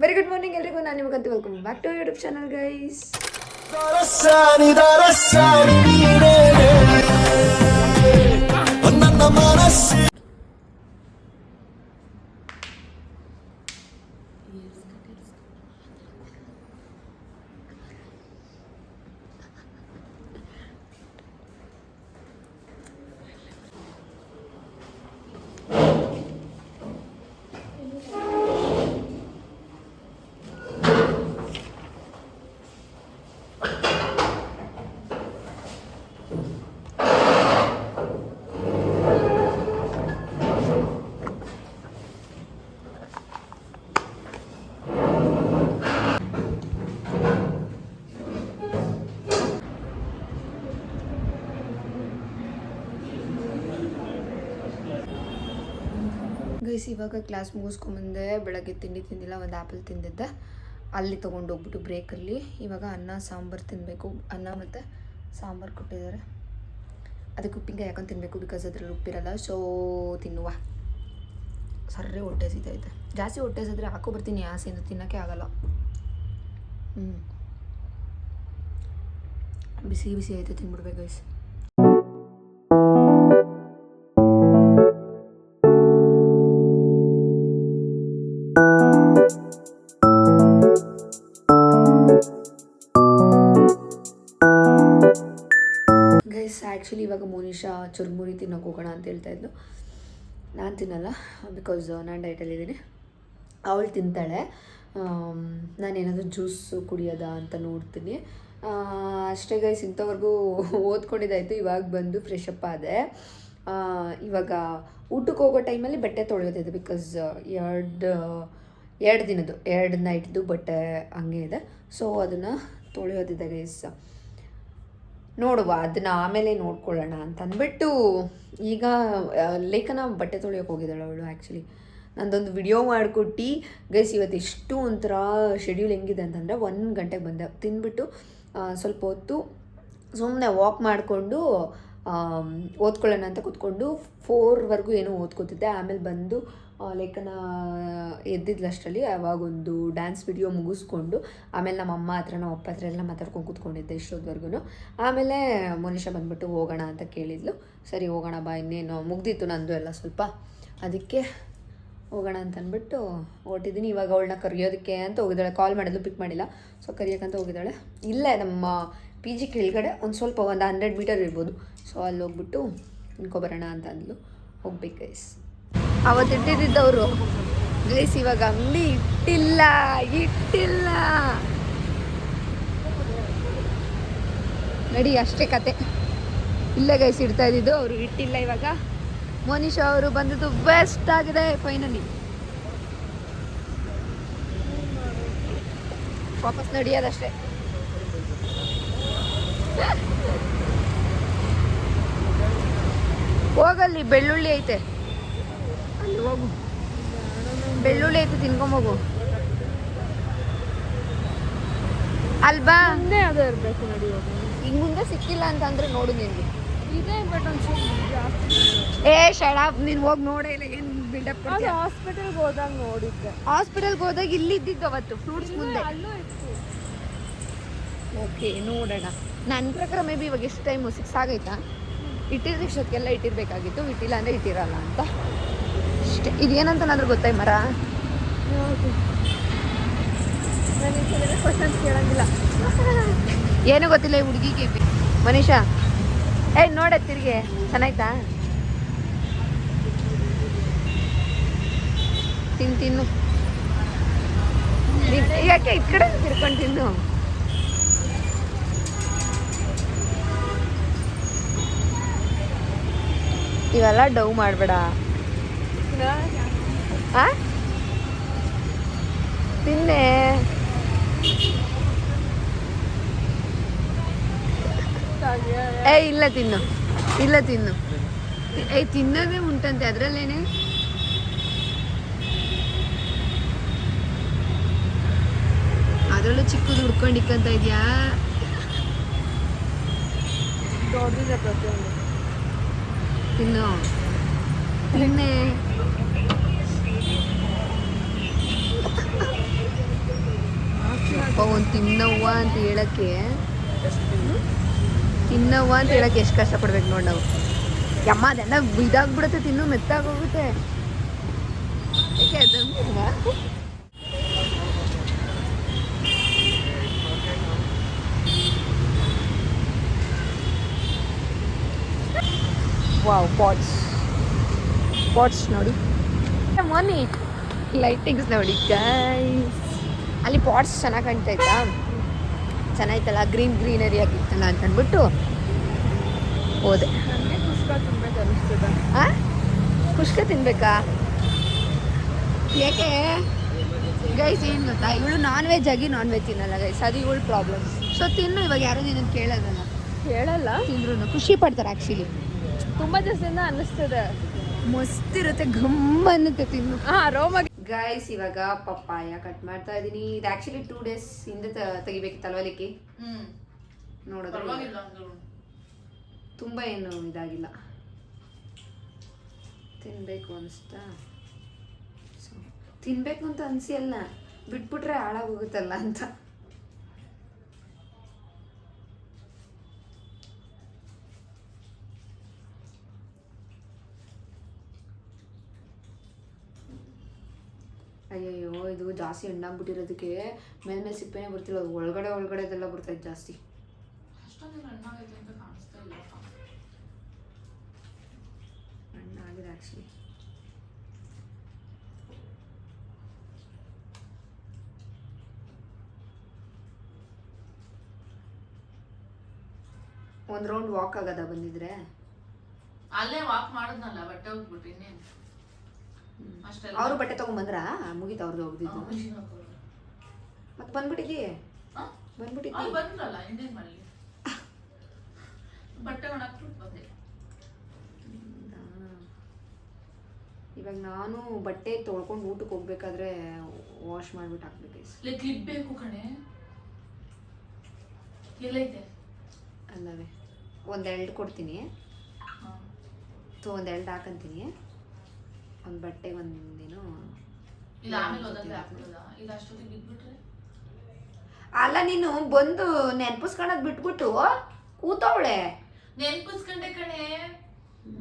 Very good morning ಎಲ್ರಿಗೂ. ನಾನು ನಿಮಗಂತೂ welcome back to YouTube channel guys. Guys ಇವಾಗ ಕ್ಲಾಸ್ ಮುಗಿಸ್ಕೊಂಬಂದೆ. ಬೆಳಗ್ಗೆ ತಿಂಡಿ ತಿಂದಿಲ್ಲ, ಒಂದು ಆ್ಯಪಲ್ ತಿಂದಿದ್ದೆ. ಅಲ್ಲಿ ತೊಗೊಂಡು ಹೋಗ್ಬಿಟ್ಟು ಬ್ರೇಕಲ್ಲಿ ಇವಾಗ ಅನ್ನ ಸಾಂಬಾರು ತಿನ್ನಬೇಕು. ಅನ್ನ ಮತ್ತು ಸಾಂಬಾರು ಕೊಟ್ಟಿದ್ದಾರೆ, ಅದಕ್ಕೆ ಉಪ್ಪಿನಕಾಯಿ ಹಾಕೊಂಡು ತಿನ್ನಬೇಕು, ಬಿಕಾಸ್ ಅದ್ರಲ್ಲಿ ಉಪ್ಪಿರಲ್ಲ. ಸೊ ತಿನ್ನುವ. ಸರ್ರೆ ಹೊಟ್ಟೆ ಸಿಗ್ತೈತೆ. ಜಾಸ್ತಿ ಹೊಟ್ಟೆ ಸಿದ್ರೆ ಹಾಕೋ ಬರ್ತೀನಿ, ಆಸೆಯಿಂದ ತಿನ್ನೋಕ್ಕೆ ಆಗಲ್ಲ. ಬಿಸಿ ಬಿಸಿ ಐತೆ, ತಿನ್ಬಿಡ್ಬೇಕು ಗೈಸ್. ಆ್ಯಕ್ಚುಲಿ ಇವಾಗ ಮೋನಿಶಾ ಚುರುಮುರಿ ತಿನ್ನೋಕೆ ಹೋಗೋಣ ಅಂತ ಹೇಳ್ತಾ ಇದ್ಲು. ನಾನು ತಿನ್ನಲ್ಲ, ಬಿಕಾಸ್ ನಾನು ಡಯಟಲ್ಲಿದ್ದೀನಿ. ಅವಳು ತಿಂತಾಳೆ. ನಾನೇನಾದರೂ ಜ್ಯೂಸು ಕುಡಿಯೋದಾ ಅಂತ ನೋಡ್ತೀನಿ ಅಷ್ಟೇ ಗೈಸ್. ಇಂಥವ್ರಿಗೂ ಓದ್ಕೊಂಡಿದ್ದಾಯಿತು. ಇವಾಗ ಬಂದು ಫ್ರೆಶ್ ಅಪ್ ಆದೆ. ಇವಾಗ ಊಟಕ್ಕೆ ಹೋಗೋ ಟೈಮಲ್ಲಿ ಬಟ್ಟೆ ತೊಳೆಯೋದಿದೆ, ಬಿಕಾಸ್ ಎರಡು ದಿನದ್ದು 2 ನೈಟ್ದು ಬಟ್ಟೆ ಹಂಗೆ ಇದೆ. ಸೊ ಅದನ್ನು ತೊಳೆಯೋದಿದೆ ಗೈಸ್. ನೋಡುವ, ಅದನ್ನು ಆಮೇಲೆ ನೋಡ್ಕೊಳ್ಳೋಣ ಅಂತ ಅಂದ್ಬಿಟ್ಟು ಈಗ ಲೇಖನ ಬಟ್ಟೆ ತೊಳೆಯೋಕೆ ಹೋಗಿದ್ದಾಳೆ ಅವಳು. ಆ್ಯಕ್ಚುಲಿ ನಂದೊಂದು ವಿಡಿಯೋ ಮಾಡಿಕೊಟ್ಟು ಗೈಸ್, ಇವತ್ತು ಎಷ್ಟು ಒಂಥರ ಶೆಡ್ಯೂಲ್ ಹೆಂಗಿದೆ ಅಂತಂದರೆ 1 ಗಂಟೆಗೆ ಬಂದೆ. ತಿಂದ್ಬಿಟ್ಟು ಸ್ವಲ್ಪ ಹೊತ್ತು ಸುಮ್ಮನೆ ವಾಕ್ ಮಾಡಿಕೊಂಡು ಓದ್ಕೊಳ್ಳೋಣ ಅಂತ ಕೂತ್ಕೊಂಡು 4ವರೆಗೂ ಏನೋ ಓದ್ಕೋತಿದ್ದೆ. ಆಮೇಲೆ ಬಂದು ಲೇಖನ ಎದ್ದಿದ್ಲಷ್ಟರಲ್ಲಿ ಅವಾಗೊಂದು ಡ್ಯಾನ್ಸ್ ವಿಡಿಯೋ ಮುಗಿಸ್ಕೊಂಡು ಆಮೇಲೆ ನಮ್ಮ ಅಮ್ಮ ಹತ್ರ ನಮ್ಮ ಅಪ್ಪ ಹತ್ರ ಎಲ್ಲ ಮಾತಾಡ್ಕೊಂಡು ಕೂತ್ಕೊಂಡಿದ್ದೆ ಇಷ್ಟೊತ್ತವರೆಗೂ. ಆಮೇಲೆ ಮೋನಿಶಾ ಬಂದುಬಿಟ್ಟು ಹೋಗೋಣ ಅಂತ ಕೇಳಿದ್ಲು. ಸರಿ ಹೋಗೋಣ ಬಾ, ಇನ್ನೇನು ಮುಗ್ದಿತ್ತು ನಂದು ಎಲ್ಲ ಸ್ವಲ್ಪ, ಅದಕ್ಕೆ ಹೋಗೋಣ ಅಂತ ಅಂದ್ಬಿಟ್ಟು ಹೊರಟಿದ್ದೀನಿ. ಇವಾಗ ಅವಳನ್ನ ಕರೆಯೋದಕ್ಕೆ ಅಂತ ಹೋಗಿದ್ದಾಳೆ. ಕಾಲ್ ಮಾಡಿದ್ಲು, ಪಿಕ್ ಮಾಡಿಲ್ಲ. ಸೊ ಕರೆಯೋಕ್ಕಂತ ಹೋಗಿದ್ದಾಳೆ. ಇಲ್ಲೇ ನಮ್ಮ ಪಿ ಜಿ ಕೆಳಗಡೆ ಒಂದು ಸ್ವಲ್ಪ 100 ಮೀಟರ್ ಇರ್ಬೋದು. ಸೊ ಅಲ್ಲಿ ಹೋಗ್ಬಿಟ್ಟು ನಿಂತ್ಕೊಬರೋಣ ಅಂತ ಅಂದ್ಲು. ಹೋಗ್ಬೇಕು ಗೈಸ್. ಅವತ್ತು ಇಟ್ಟಿದ್ದವರು ಗೈಸ್ ಇವಾಗ ಅಂಗಡಿ ಇಟ್ಟಿಲ್ಲ ನಡಿ, ಅಷ್ಟೇ ಕತೆ. ಇಲ್ಲೇ ಗೈಸ್ ಇಡ್ತಾ ಇದ್ದಿದ್ದು, ಅವರು ಇಟ್ಟಿಲ್ಲ. ಇವಾಗ ಮೋನಿಶಾ ಅವರು ಬಂದದ್ದು ಬೆಸ್ಟ್ ಆಗಿದೆ ಫೈನಲಿ. ವಾಪಸ್ ನಡಿಯೋದಷ್ಟೇ. ಹೋಗಲ್ಲಿ ಬೆಳ್ಳುಳ್ಳಿ ಐತೆ, ಅಲ್ಲಿ ಹೋಗು. ಬೆಳ್ಳುಳ್ಳಿ ಐತೆ, ತಿನ್ಕೊಂಬೋಗು. ಅಲ್ಬಾ ಅದೇ ಇರಬೇಕು. ನಡಿ ಈಗ ಮುಂದೆ ಸಿಕ್ಕಿಲ್ಲ ಅಂತಂದ್ರೆ ನೋಡು ನಿನ್ಗೆ ಇದೆ. ಬಟ್ ಶಡಾಪ್, ನೀನು ಹೋಗಿ ನೋಡೇ ಇಲ್ಲ. ಏನು ಬಿಲ್ಡಪ್ ಕೊಡ್ತೀಯ? ಹಾಸ್ಪಿಟಲ್ಗೆ ಹೋದಾಗ ನೋಡಿದ್ದೆ. ಹಾಸ್ಪಿಟಲ್ಗೆ ಹೋದಾಗ ಇಲ್ಲಿದ್ದಿದ್ದು ಅವತ್ತು ಫ್ರೂಟ್ಸ್ ಮುಂದೆ. ಅಲ್ಲೂ ಇತ್ತು. ಓಕೆ ನೋಡೋಣ. ನನ್ನ ಪ್ರಕಾರ ಮೇ ಬಿ ಇವಾಗ ಎಷ್ಟು ಟೈಮು 6 ಆಗೈತಾ? ಇಟ್ಟಿದ್ರೆ ಇಷ್ಟೊತ್ತಿಗೆಲ್ಲ ಇಟ್ಟಿರಬೇಕಾಗಿತ್ತು. ಇಟ್ಟಿಲ್ಲ ಅಂದರೆ ಇಟ್ಟಿರಲ್ಲ ಅಂತ ಅಷ್ಟೇ. ಇದೇನಂತ ನನಗೆ ಗೊತ್ತಾಯ್ ಮರ. ನಾನು ಈ ಕ್ವಶನ್ಸ್ ಕೇಳಂಗಿಲ್ಲ. ಏನೂ ಗೊತ್ತಿಲ್ಲ ಈ ಹುಡುಗಿಗೆ. ಮನೀಷಾ ನೋಡ ತಿರ್ಗೆ ಚೆನ್ನಾಯ್ತಾ? ತಿನ್ನು. ಯಾಕೆ ಈ ಕಡೆ ತಿರ್ಕೊಂಡು ತಿನ್ನು. ಇವೆಲ್ಲ ಡವ್ ಮಾಡಬೇಡ. ತಿನ್ನೆ. ಇಲ್ಲ ತಿನ್ನು. ತಿನ್ನೋದೇ ಉಂಟಂತೆ ಅದರಲ್ಲೇನೆ. ಅದರಲ್ಲೂ ಚಿಕ್ಕದು ಹುಡ್ಕೊಂಡಿಕ್ಕಂತ ಇದೆಯಾ? ದೊಡ್ಡದಿದೆ ಪ್ರತಿಯೊಂದು. ತಿನ್ನು. ತಿನ್ನೆ. ಪಾಪ ಒಂದು ತಿನ್ನವ್ವ ಅಂತ ಹೇಳಕ್ಕೆ ಎಷ್ಟು ಕಷ್ಟಪಡ್ಬೇಕು ನೋಡಿ ನಾವು. ಯಮ್ಮ ಅದೆಲ್ಲ ಇದಾಗ್ಬಿಡುತ್ತೆ, ತಿನ್ನು ಮೆತ್ತಾಗೋಗುತ್ತೆ. ಯಾಕೆ ಅದನ್ನ ವಾವ್, ಪಾಟ್ಸ್ ನೋಡಿ, ಮನಿ ಲೈಟಿಂಗ್ಸ್ ನೋಡಿ ಗೈಸ್. ಅಲ್ಲಿ ಪಾಟ್ಸ್ ಚೆನ್ನಾಗಿ ಕಾಣ್ತಾಯ್ತಾ, ಚೆನ್ನಾಯ್ತಲ್ಲ, ಗ್ರೀನರಿ ಆಗಿತ್ತಲ್ಲ ಅಂತ ಅಂದ್ಬಿಟ್ಟು ಹೋದೆ. ನನಗೆ ಕುಷ್ಕ ತಿನ್ಬೇಕು ಅನಿಸ್ತದೆ. ಹಾಂ, ಕುಷ್ಕ ತಿನ್ಬೇಕಾ? ಯಾಕೆ ಗೈಸ್, ಏನು ಗೊತ್ತಾ, ಇವಳು ನಾನ್ ವೆಜ್ ತಿನ್ನಲ್ಲ ಗೈಸ್, ಅದು ಇವಳು ಪ್ರಾಬ್ಲಮ್. ಸೊ ತಿನ್ನು, ಇವಾಗ ಯಾರು ನಿನ್ನನ್ನು ಕೇಳೋದಲ್ಲ, ಹೇಳಲ್ಲ, ತಿಂದ್ರು ಖುಷಿ ಪಡ್ತಾರೆ. ಆ್ಯಕ್ಚುಲಿ ತುಂಬ ದಿವಸದಿಂದ ಅನ್ನಿಸ್ತದೆ, ಮಸ್ತಿರುತ್ತೆ, ಘಮ್ ಅನ್ನುತ್ತೆ, ತಿನ್ನು. ರೋಮಾಗಿ. ಗೈಸ್, ಇವಾಗ ಪಪ್ಪಾಯ ಕಟ್ ಮಾಡ್ತಾ ಇದ್ದೀನಿ. ಇದು ಆ್ಯಕ್ಚುಲಿ 2 days ಹಿಂದೆ ತೆಗಿಬೇಕಿತ್ತಲ್ವ ಲಿಕ್ಕಿ. ನೋಡೋದು ತುಂಬ ಏನು ಇದಾಗಿಲ್ಲ, ತಿನ್ನಬೇಕು ಅನಿಸ್ತಾ. ಸೊ ತಿನ್ನಬೇಕು ಅಂತ ಅನಿಸಿ ಅಲ್ಲ, ಬಿಟ್ಬಿಟ್ರೆ ಹಾಳಾಗೋಗುತ್ತಲ್ಲ ಅಂತ. ಅಯ್ಯಯ್ಯೋ, ಇದು ಜಾಸ್ತಿ ಹಣ್ಣಾಗ್ಬಿಟ್ಟಿರೋದಕ್ಕೆ ಮೇಲೆ ಸಿಪ್ಪೆನೇ ಬರ್ತಿಲ್ಲ, ಅದು ಒಳಗಡೆದೆಲ್ಲ ಬರ್ತೈತೆ ಜಾಸ್ತಿ. ಹಣ್ಣಾಗಿದೆ ಆ್ಯಕ್ಚುಲಿ. ಒಂದು ರೌಂಡ್ ವಾಕ್ ಆಗದ ಬಂದಿದ್ರೆ? ಅಲ್ಲೇ ವಾಕ್ ಮಾಡಿದ್ನಲ್ಲ, ಬಟ್ಟೆ ಹೋಗ್ಬಿಟ್ಟು ಇನ್ನೇನು. ಅವರು ಬಟ್ಟೆ ತಗೊಂಡ್ಬಂದ್ರಾ? ಮುಗೀತು ಅವ್ರದ್ದು ಹೋಗ್ದಿದ್ದು. ಮತ್ತೆ ಬಂದ್ಬಿಟ್ಟಿದ್ದೀ? ಬಂದ್ಬಿಟ್ಟಿದ್ದೀ? ಬಂದ್ರಲ್ಲ, ಇನ್ನೇನು ಮಾಡಲಿ, ಬಟ್ಟೆ ಒಣಗ್ಬಿಟ್ಟು ಬಂದೆ. ಇವಾಗ ನಾನು ಬಟ್ಟೆ ತೊಳ್ಕೊಂಡು ಊಟಕ್ಕೆ ಹೋಗ್ಬೇಕಾದ್ರೆ ವಾಶ್ ಮಾಡ್ಬಿಟ್ಟು ಹಾಕ್ಬೇಕು. ಕ್ಲಿಪ್ ಬೇಕು ಕಣೆ, ಎಲ್ಲೈತೆ? ಅಲ್ಲವೇ ಒಂದೆರಡು ಕೊಡ್ತೀನಿ, ಒಂದೆರಡು ಹಾಕಂತೀನಿ. ಒಂದು ಬಟ್ಟೆ ಒಂದೇನು ಇಲ್ಲ, ಆಮೇಲೆ ಓದಂದ್ರೆ ಹಾಕ್ಬಿಡೋದ? ಇದು ಅಷ್ಟೊತ್ತಿಗೆ ಬಿದ್ಬಿಟ್ರೆ? ಅಲ್ಲ, ನೀನು ಬಂದು ನೆನ್ಪಿಸ್ಕೊಳೋದು ಬಿಟ್ಬಿಟ್ಟು ಕೂತವಳೆ. ನೆನ್ಪಿಸ್ಕೊಂಡೆ ಕಣೆ,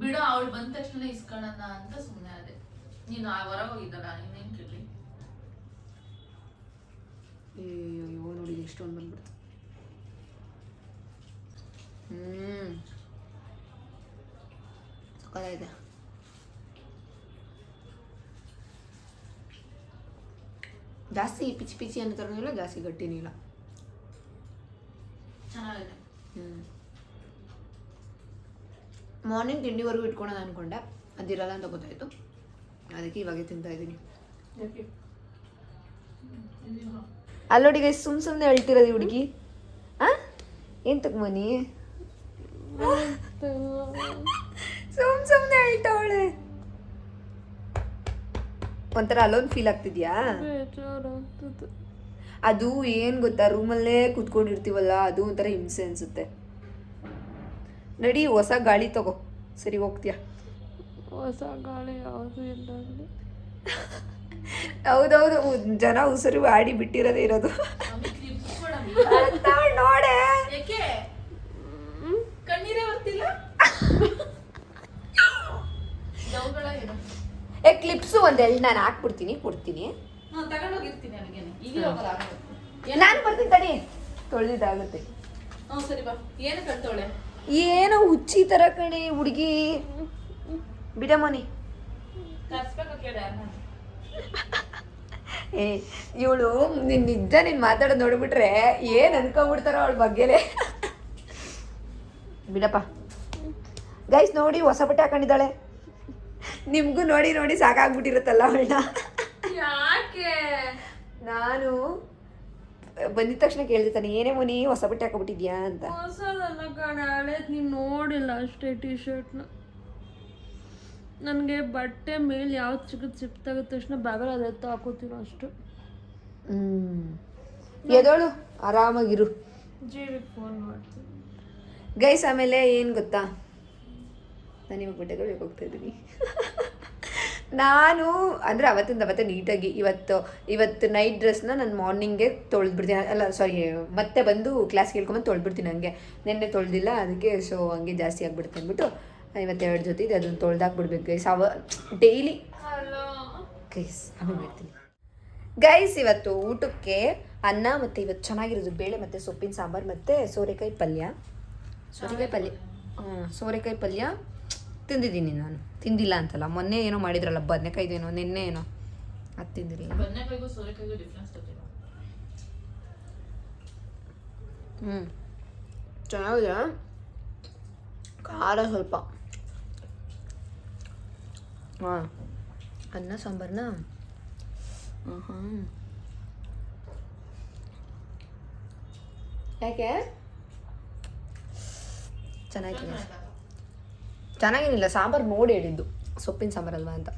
ಬಿಡು, ಅವಳು ಬಂದ ತಕ್ಷಣ ಇಸ್ಕೊಳ್ಳೋಣ ಅಂತ ಸುಮ್ಮನೆ ಅದೇ. ನೀನು ಹೊರಗೆ ಹೋಗಿದ್ದಲ್ಲ, ಇನ್ನೇನು ಕೇಳಿ. ಅಯ್ಯೋ ನೋಡಿ, ಎಷ್ಟೊಂದು ಬಂದ್ಬಿಡ್ತು. ಸಕ್ಕತ್ತಾಗಿದೆ. ಜಾಸ್ತಿ ಪಿಚಿ ಪಿಚಿ ಅನ್ನೋ ಥರನೂ ಇಲ್ಲ, ಜಾಸ್ತಿ ಗಟ್ಟಿನೂ ಇಲ್ಲ, ಚೆನ್ನಾಗಿದೆ. ಮಾರ್ನಿಂಗ್ ತಿಂಡಿವರೆಗೂ ಇಟ್ಕೊಳ್ಳೋಣ ಅಂದ್ಕೊಂಡೆ, ಅದಿರಲ್ಲ ಅಂತ ಗೊತ್ತಾಯಿತು, ಅದಕ್ಕೆ ಇವಾಗೆ ತಿಂತಾ ಇದ್ದೀನಿ. ಅಲ್ಲೋಡಿಗೆ ಸುಮ್ಮನೆ ಹೇಳ್ತಿರೋದು ಹುಡುಗಿ. ಏನು ತಗೊಂಬನಿ? ಸುಮ್ಮನೆ ಹೇಳ್ತಾವಳೆ. ಒಂಥರ ಅಲೋನ್ ಫೀಲ್ ಆಗ್ತಿದ್ಯಾ? ಅದು ಏನು ಗೊತ್ತಾ, ರೂಮಲ್ಲೇ ಕೂತ್ಕೊಂಡಿರ್ತೀವಲ್ಲ, ಅದು ಒಂಥರ ಹಿಂಸೆ ಅನಿಸುತ್ತೆ. ನಡಿ, ಹೊಸ ಗಾಳಿ ತಗೋ, ಸರಿ ಹೋಗ್ತೀಯಾ? ಹೊಸ ಗಾಳಿ ಯಾವುದು ಇಲ್ಲ ಅಲ್ಲಿ. ಹೌದೌದು, ಜನ ಉಸಿರು ಆಡಿ ಬಿಟ್ಟಿರೋದೇ ಇರೋದು. ನೋಡೆ, ಕಣ್ಣೀರೇ ಬರ್ತಿಲ್ಲ. ಕ್ಲಿಪ್ಸು ಒಂದೆರಡು ನಾನು ಹಾಕ್ಬಿಡ್ತೀನಿ, ಕೊಡ್ತೀನಿ. ತಗೊಂಡೋಗಿರ್ತೀನಿ ನನಗೇನೆ, ಈಗ ಹೋಗಲ್ಲ. ನಾನು ಬರ್ತೀನಿ ತಡಿ, ತೊಳೆದಿದ್ದಾಗುತ್ತೆ. ಸರಿ ಬಾ. ಏನು ಕಳ್ತೋಳೆ? ಏನೋ ಹುಚ್ಚಿ ಥರ ಕಣೆ ಹುಡುಗಿ, ಬಿಡಮೋನಿ. ಇವಳು ನಿಜ ನೀನು ಮಾತಾಡೋದು ನೋಡ್ಬಿಟ್ರೆ ಏನು ಅನ್ಕೊಂಡ್ಬಿಡ್ತಾರೋ ಅವಳ ಬಗ್ಗೆಲೆ. ಬಿಡಪ್ಪ. ಗೈಸ್ ನೋಡಿ, ಹೊಸ ಬಟ್ಟೆ ಹಾಕೊಂಡಿದ್ದಾಳೆ. ನಿಮಗೂ ನೋಡಿ ನೋಡಿ ಸಾಕಾಗ್ಬಿಟ್ಟಿರುತ್ತಲ್ಲ ಅವಳನ್ನ. ಯಾಕೆ? ನಾನು ಬಂದಿದ ತಕ್ಷಣ ಕೇಳ್ತಾನೆ, ಏನೇ ಮುನಿ ಹೊಸ ಬಟ್ಟೆ ಹಾಕೊಬಿಟ್ಟಿದ್ಯಾ ಅಂತ. ಹೊಸದಲ್ಲ ಕಣ, ಹಳೇದು. ನೀನು ನೋಡಿಲ್ಲ ಅಷ್ಟೇ ಟಿ ಶರ್ಟ್ನ. ನನಗೆ ಬಟ್ಟೆ ಮೇಲೆ ಯಾವ್ದು ಸಿಪ್ ತೆಗೆದ ತಕ್ಷಣ ಬ್ಯಾಗಲ್ಲಿ ಅದೆತ್ತ ಹಾಕೋತೀರೋ ಅಷ್ಟು. ಎದೋಳು ಆರಾಮಾಗಿರು. ಜೀವಿಗೆ ಫೋನ್ ಮಾಡ್ತೀನಿ ಗೈಸ್. ಆಮೇಲೆ ಏನು ಗೊತ್ತಾ, ನಾನು ಇವಾಗ ಬಟ್ಟೆಗಳು ಹೋಗ್ತಾ ಇದ್ದೀನಿ. ನಾನು ಅಂದರೆ ಅವತ್ತೇ ನೀಟಾಗಿ ಇವತ್ತು ನೈಟ್ ಡ್ರೆಸ್ನ ನಾನು ಮಾರ್ನಿಂಗೆ ತೊಳೆದ್ಬಿಡ್ತೀನಿ, ಅಲ್ಲ ಸಾರಿ ಮತ್ತೆ ಬಂದು ಕ್ಲಾಸ್ಗೆ ಹೇಳ್ಕೊಂಬಂದು ತೊಳೆದ್ಬಿಡ್ತೀನಿ. ಹಂಗೆ ನೆನ್ನೆ ತೊಳೆದಿಲ್ಲ ಅದಕ್ಕೆ, ಸೊ ಹಂಗೆ ಜಾಸ್ತಿ ಆಗ್ಬಿಡುತ್ತೆ ಅಂದ್ಬಿಟ್ಟು ಇವತ್ತೆರಡು ಜೊತೆ ಇದೆ, ಅದನ್ನು ತೊಳೆದಾಕ್ಬಿಡ್ಬೇಕು ಗೈಸ್. ಡೈಲಿ ಗೈಸ್ ಆಮೇಲೆ ಮಾಡ್ತೀನಿ ಗೈಸ್. ಇವತ್ತು ಊಟಕ್ಕೆ ಅನ್ನ ಮತ್ತು ಇವತ್ತು ಚೆನ್ನಾಗಿರೋದು ಬೇಳೆ ಮತ್ತು ಸೊಪ್ಪಿನ ಸಾಂಬಾರು ಮತ್ತು ಸೋರೆಕಾಯಿ ಪಲ್ಯ ಸೋರೆಕಾಯಿ ಪಲ್ಯ ತಿಂದಿದ್ದೀನಿ ನಾನು. ತಿಂದಿಲ್ಲ ಅಂತಲ್ಲ, ಮೊನ್ನೆ ಏನೋ ಮಾಡಿದ್ರಲ್ಲ ಬದನೆಕಾಯ್ದು ಏನೋ, ನಿನ್ನೆ ಏನೋ, ಅದು ತಿಂದಿರಲಿಲ್ಲ. ಬದನೆಕಾಯಿಗೂ ಸೋರೆಕಾಯಿಗೂ ಡಿಫ್ರೆನ್ಸ್ ಗೊತ್ತಿಲ್ಲ. ಚೆನ್ನಾಗಿದೆ, ಖಾರ ಸ್ವಲ್ಪ. ಹಾಂ, ಅನ್ನ ಸಾಂಬಾರನ್ನ ಯಾಕೆ ಚೆನ್ನಾಗೇನಿಲ್ಲ, ಸಾಂಬಾರು ನೋಡಿ ಹೇಳಿದ್ದು, ಸೊಪ್ಪಿನ ಸಾಂಬಾರಲ್ವಾ ಅಂತ.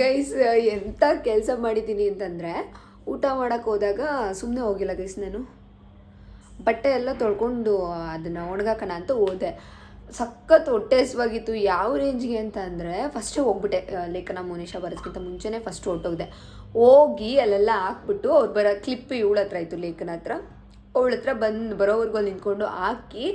ಗೈಸ್ ಎಂಥ ಕೆಲಸ ಮಾಡಿದ್ದೀನಿ ಅಂತಂದರೆ, ಊಟ ಮಾಡೋಕ್ಕೆ ಹೋದಾಗ ಸುಮ್ಮನೆ ಹೋಗಿಲ್ಲ ಗೈಸ್, ನಾನು ಬಟ್ಟೆ ಎಲ್ಲ ತೊಳ್ಕೊಂಡು ಅದನ್ನು ಒಣಗಾಕೋಣ ಅಂತ ಹೋದೆ. ಸಖತ್ ಹೊಟ್ಟೆ ಹಸಿವಾಗಿತ್ತು. ಯಾವ ರೇಂಜ್ಗೆ ಅಂತ ಅಂದರೆ ಫಸ್ಟೇ ಹೋಗ್ಬಿಟ್ಟೆ, ಲೇಖನ ಮೋನಿಶಾ ಬರೋದಕ್ಕಿಂತ ಮುಂಚೆನೇ ಫಸ್ಟ್ ಹೊರಟೋಗಿದೆ. ಹೋಗಿ ಅಲ್ಲೆಲ್ಲ ಹಾಕ್ಬಿಟ್ಟು ಅವ್ರು ಬರೋ ಕ್ಲಿಪ್ ಇವಳ ಹತ್ರ ಇತ್ತು, ಲೇಖನ ಹತ್ರ. ಅವಳ ಹತ್ರ ಬರೋವರೆಗೂ ಅಲ್ಲಿ ನಿಂತ್ಕೊಂಡು ಹಾಕಿ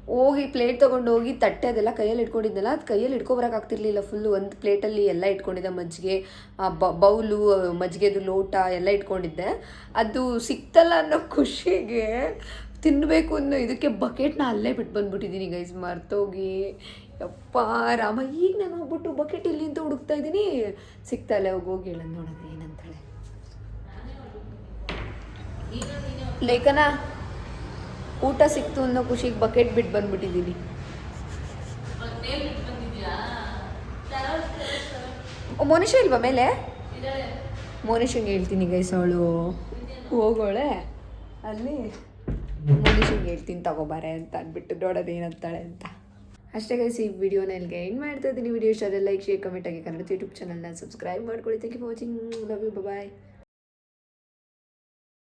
ಹೋಗಿ ಪ್ಲೇಟ್ ತೊಗೊಂಡು ಹೋಗಿ ತಟ್ಟೆ ಅದೆಲ್ಲ ಕೈಯಲ್ಲಿ ಇಟ್ಕೊಂಡಿದ್ನಲ್ಲ, ಅದು ಕೈಯಲ್ಲಿ ಇಟ್ಕೊಬರೋಕ್ಕಾಗ್ತಿರ್ಲಿಲ್ಲ. ಫುಲ್ಲು ಒಂದು ಪ್ಲೇಟಲ್ಲಿ ಎಲ್ಲ ಇಟ್ಕೊಂಡಿದ್ದೆ, ಮಜ್ಜಿಗೆ ಬೌಲು, ಮಜ್ಜಿಗೆದು ಲೋಟ ಎಲ್ಲ ಇಟ್ಕೊಂಡಿದ್ದೆ. ಅದು ಸಿಕ್ತಲ್ಲ ಅನ್ನೋ ಖುಷಿಗೆ ತಿನ್ನಬೇಕು ಅನ್ನೋ ಇದಕ್ಕೆ ಬಕೆಟ್ನ ಅಲ್ಲೇ ಬಿಟ್ಟು ಬಂದುಬಿಟ್ಟಿದ್ದೀನಿ ಗೈಸ್, ಮರ್ತೋಗಿ. ಯಪ್ಪ ರಾಮ, ಈಗ ನಾನು ಹೋಗ್ಬಿಟ್ಟು ಬಕೆಟ್ ಇಲ್ಲಿ ಅಂತ ಹುಡುಕ್ತಾ ಇದ್ದೀನಿ, ಸಿಗ್ತಾಳೆ. ಹೋಗಿ ಹೇಳೋದು ನೋಡೋದು ಏನಂತಾಳೆ. ಲೇಖನ ಊಟ ಸಿಕ್ತು ಅನ್ನೋ ಖುಷಿಗೆ ಬಕೆಟ್ ಬಿಟ್ಟು ಬಂದ್ಬಿಟ್ಟಿದ್ದೀನಿ. ಮೋನಿಶಾ ಇಲ್ವಾ ಮೇಲೆ? ಮೋನಿಶಂಗೆ ಹೇಳ್ತೀನಿ ಗೈಸ್, ಅವಳು ಹೋಗೋಳೆ ಅಲ್ಲಿ, ಮೋನಿಶಂಗೆ ಹೇಳ್ತೀನಿ ತಗೋಬಾರೆ ಅಂತ ಅಂದ್ಬಿಟ್ಟು, ನೋಡೋದು ಏನಂತಾಳೆ ಅಂತ. ಅಷ್ಟೇ ಗೈಸ್, ಈ ವಿಡಿಯೋನ ಇಲ್ಲಿಗೆ ಎಂಡ್ ಮಾಡ್ತಾ ಇದ್ದೀನಿ. ವಿಡಿಯೋ ಇಷ್ಟ ಆದರೆ ಲೈಕ್, ಶೇರ್, ಕಮೆಂಟ್ ಆಗಿ ಕನ್ನಡ ಯೂಟ್ಯೂಬ್ ಚಾನಲ್ನ ಸಬ್ಸ್ಕ್ರೈಬ್ ಮಾಡ್ಕೊಳ್ಳಿ. Thank you for watching. Love you, bye.